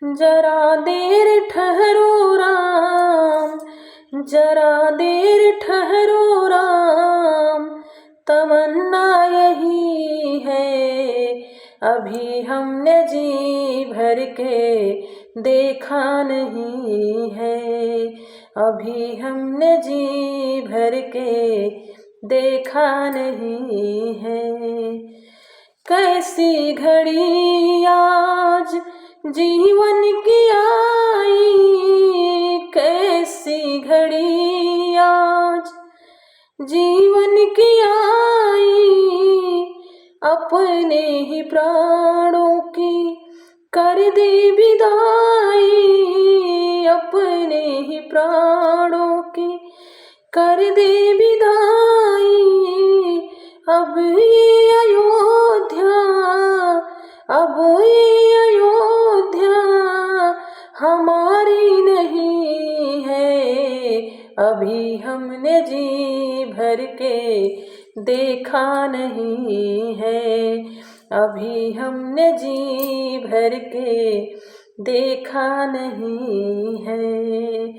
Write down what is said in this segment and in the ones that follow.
जरा देर ठहरो राम, जरा देर ठहरो राम, तमन्ना यही है। अभी हमने जी भर के देखा नहीं है, अभी हमने जी भर के देखा नहीं है। कैसी घड़ी आज जीवन की आई, कैसी घड़ी आज जीवन की आई, अपने ही प्राणों की कर दी विदाई, अपने ही प्राणों की कर दी विदाई। अब ये अयोध्या, अब ये अयोध्या हमारी नहीं है। अभी हमने जी भर के देखा नहीं है, अभी हमने जी भर के देखा नहीं है।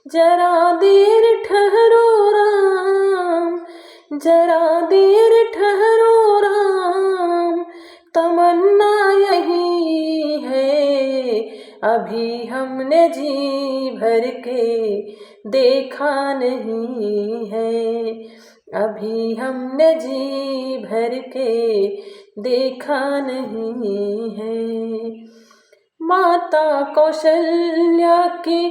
जरा देर ठहरो राम, जरा देर ठहरो राम, तमन्ना यही है। अभी हमने जी भर के देखा नहीं है, अभी हमने जी भर के देखा नहीं है। माता कौशल्या की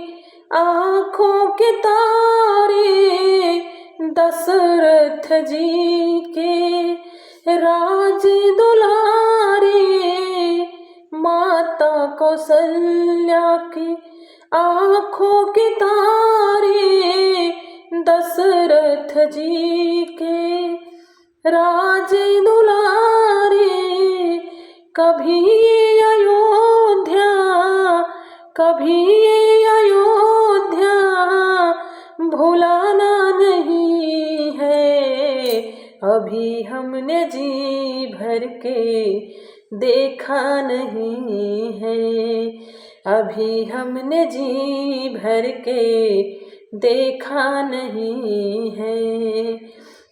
आँखों के तारे, दशरथ जी के राज दुलारे। माता कौशल्या की आँखों के तारे, दशरथ जी के राज दुलारे। कभी ये अयोध्या, कभी ये अयोध्या भुलाना नहीं है। अभी हमने जी भर के देखा नहीं है, अभी हमने जी भर के देखा नहीं है।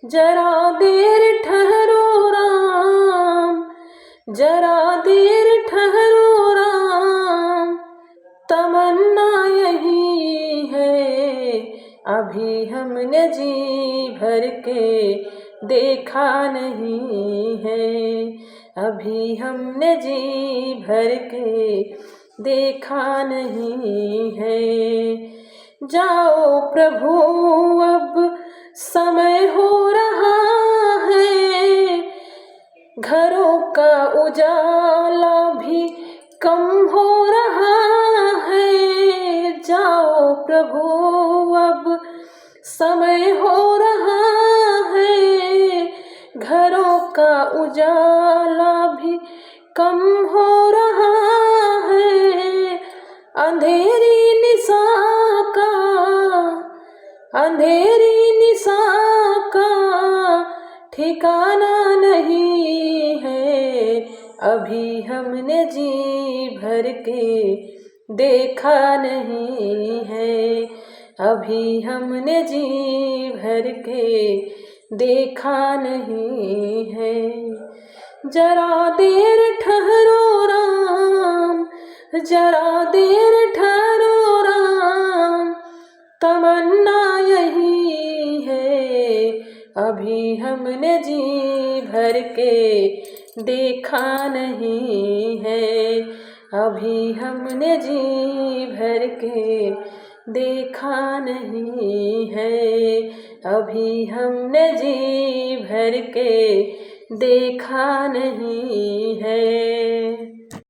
जरा देर ठहरो राम, जरा देर ठहरो राम, तमन्ना यही है। अभी हमने जी भर के देखा नहीं है, अभी हमने जी भर के देखा नहीं है। जाओ प्रभु अब समय हो रहा है, घरों का उजाला भी कम हो रहा है। जाओ प्रभु अब समय हो रहा है, घरों का उजाला भी कम हो रहा है। अंधेरी निशा का, अंधेरी निशा का ठिकाना नहीं है। अभी हमने जी भर के देखा नहीं है, अभी हमने जी भर के देखा नहीं है। जरा देर ठहरो राम, जरा देर ठहरो राम, तमन्ना यही है। अभी हमने जी भर के देखा नहीं है, अभी हमने जी भर के देखा नहीं है, अभी हमने जी भर के देखा नहीं है।